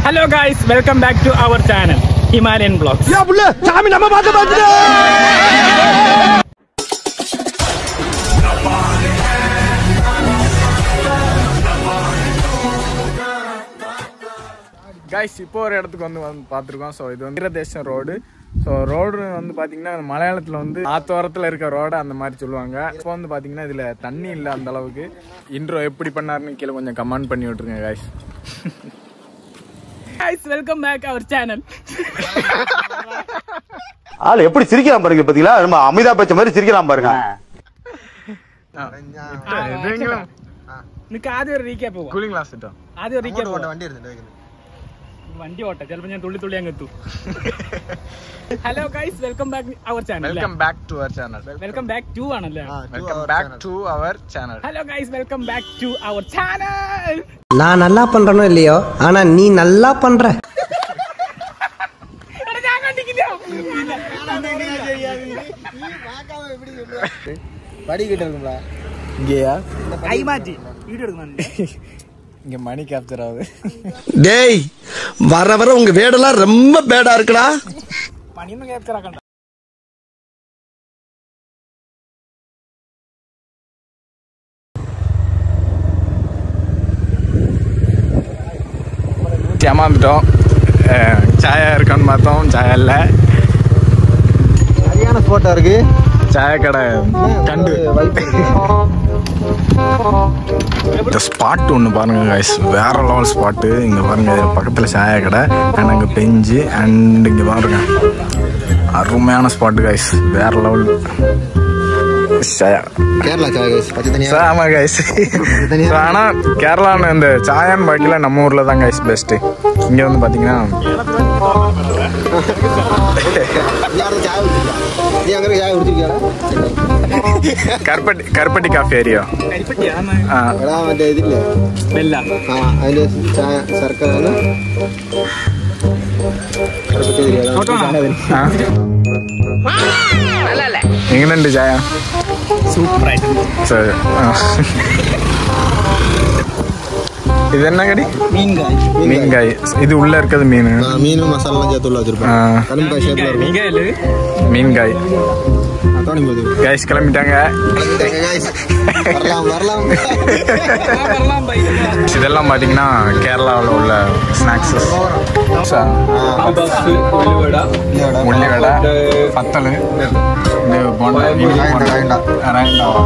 Hello guys, welcome back to our channel Himalayan Vlogs. Ya bulla, சாமி நம்ம பார்த்து பார்த்துடா. Guys, இப்போ ஒரு இடத்துக்கு வந்து பார்த்துருக்கோம். ஸோ இது வந்து வீரதேசம் ரோடு. ஸோ ரோடு வந்து பார்த்தீங்கன்னா மலையாளத்தில் வந்து ஆத்தோரத்தில் இருக்க ரோடு அந்த மாதிரி சொல்லுவாங்க. இப்போ வந்து பார்த்தீங்கன்னா இதில் தண்ணி இல்லை அந்த அளவுக்கு. இன்ட்ரோ எப்படி பண்ணாருன்னு கீழே கொஞ்சம் கமெண்ட் பண்ணி விட்டுருங்க guys. Guys, welcome back our channel. ஆளு எப்படி சிரிக்கலாம் பாருங்க பாத்தீங்களா? நம்ம அமிதாப் பச்சன் மாதிரி சிரிக்கலாம் பாருங்க. നിനക്ക് ആദ്യം ഒരു റീക്യാപ്പ് പോവാം. കൂളിംഗ് ഗ്ലാസ് ഇട്ടോ. ആദ്യം ഒരു റീക്യാപ്പ് പോവാം. വണ്ടി ഓട്ട ചിലപ്പോൾ ഞാൻ തുള്ളി അങ്ങ് എത്തും. Hello guys, welcome back our channel. Welcome back to our channel. Welcome back to ആണല്ലേ? Welcome back to our channel. Hello guys, welcome back to our channel. நான் நல்லா பண்றனோ இல்லையோ, ஆனா நீ நல்லா பண்ற. இங்க மணி கேப்சர் ஆகுது. டேய், வர வர உங்க வேடெல்லாம் ரொம்ப பேடா இருக்குடா. പണിയൊന്നും കേപ്ചർ ആക്കണ്ട. ஏமாந்துட்டோம். சாயா இருக்கான்னு பார்த்தோம், சாயா இல்லை. சரியான போட்டோ இருக்கு. சாய கடை கண்டு இந்த ஸ்பாட் ஒன்று பாருங்க guys, வேற லெவல் ஸ்பாட்டு. இங்கே பாருங்க பக்கத்தில் சாய கடை அண்ட் அங்கே பெஞ்சு அண்ட் இங்கே பாருங்க அருமையான ஸ்பாட்டு guys, வேற லெவல். கேரளா சாய் गाइस, பச்சை தனியா. ஆமா guys. ஆனா கேரளான்னு இந்த சாயான்னு பாக்கில நம்ம ஊர்ல தான் guys பெஸ்ட். இங்க வந்து பாத்தீங்கன்னா கருப்பட்டி காஃபி ஏரியா. എങ്ങനെയുണ്ട് ചായ? സൂപ്പറായിട്ട്. இது என்ன கடி? மீன்காய். இது உள்ள இருக்கிறது மீன். மீன் மசாலா சேர்த்து உள்ள வச்சிருப்பாங்க. கலம்காய் ஷேப்ல இருக்கும். மீன்காய். गाइस கிளம்பிட்டாங்க. வரலாம். இதெல்லாம் பாத்தீங்கன்னா கேரளாவில் உள்ள ஸ்நாக்ஸ். உள்ளிவடை, பத்தல்,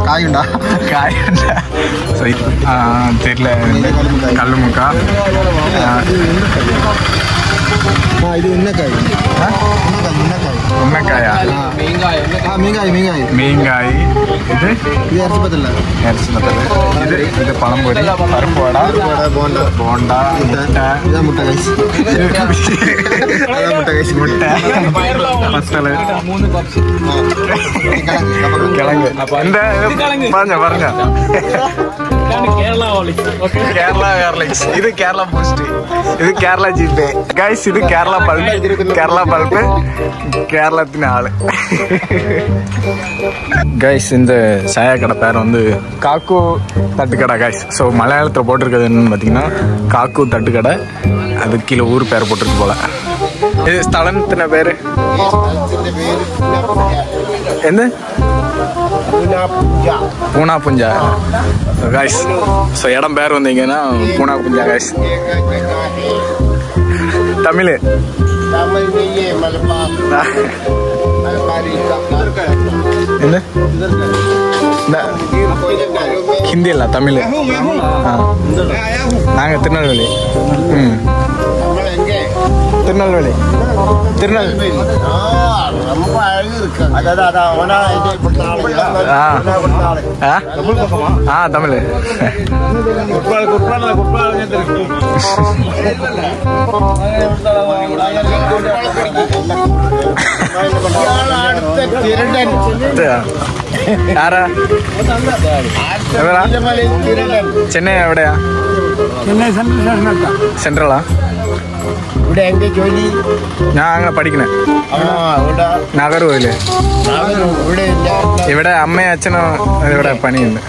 காயுண்டா, தெரியல, கல்லு முக்கா. இது உன்னக்காய். உன்னக்காயா? மீன்காய். இது அரிசி பத்தல். இது பழம்பொரி, பருப்பு வடை, போண்டா, முட்டை, பத்தல், கிழங்கு. பாருங்க கேரளா ஹார்லிக்ஸ். இது கேரளா பூஸ்ட். இது கேரளா ஜிபே கைஸ். இது கேரளா பல்பு. கேரளத்தின் ஆளு கைஸ். இந்த சாயா கடை பேர் வந்து காக்கு தட்டுக்கடை கைஸ். ஸோ மலையாளத்தில் போட்டிருக்கிறது என்னன்னு பார்த்தீங்கன்னா காக்கு தட்டுக்கடை. அது கீழே ஊர் பேர் போட்டிருக்கு போல. இது ஸ்தலத்தின பேர் என்ன? பூனா புஞ்சா கைஸ். ஸோ இடம் பேர் வந்தீங்கன்னா பூனா புஞ்சா கைஸ். தமிழ் என்ன? ஹிந்தி இல்ல, தமிழ். நாங்கள் திருநெல்வேலி. திருநெல்வேலி. தமிழ். யாரா? சென்னை எവിടെയാ? സെൻട്രലാ? ഞാൻ അങ്ങനെ പഠിക്കണേ നാഗർകോവില്. ഇവിടെ അമ്മയും അച്ഛനും ഇവിടെ പണിയുണ്ട്.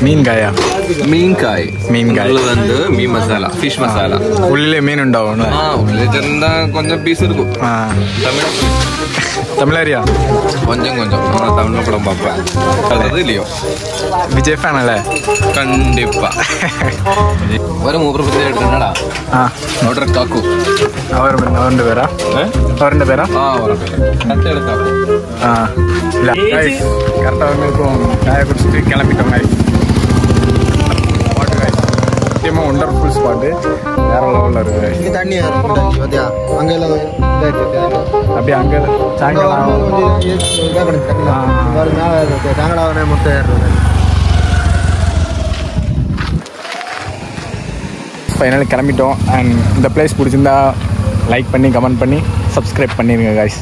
മീൻകായ മീൻകായ് മീൻകായ് வந்து மீன் மசாலா ஃபிஷ் மசாலா ഉള്ളിലെ മീൻ ഉണ്ടാവും உள்ள இருந்தா கொஞ்சம் பீஸ் இருக்கும் തമിഴറിയാ கொஞ்சம் கொஞ்சம் நான் தமிழ் படம் பார்ப்பேன் அது இல்லையோ വിജയ് ഫാൻ അല്ലേ கண்டிப்பா ஒரு மூப்பரை பத்தி எடுத்துடா ஆர்டர் காக்கு അവരുടെ പേരാ അവരുടെ പേരാ ஒரு கட்டை எடுத்தாங்க ഇല്ല കറക്റ്റ് അവർക്ക് ചായ കുടിച്ചിട്ട് കിളമ്പിട്ടോ முக்கியமாக ஒண்டர்ஃபுல் ஸ்பாட்டு வேற லெவலில் இருக்குது தண்ணி பார்த்தியா அங்கே எல்லாம் அப்படியே அங்கே சாயங்காலம் சாங்கடாவனே மொத்தம் ஏறுறது ஃபைனலி கிளம்பிட்டோம். அண்ட் இந்த பிளேஸ் பிடிச்சிருந்தா லைக் பண்ணி கமெண்ட் பண்ணி சப்ஸ்கிரைப் பண்ணிடுங்க guys.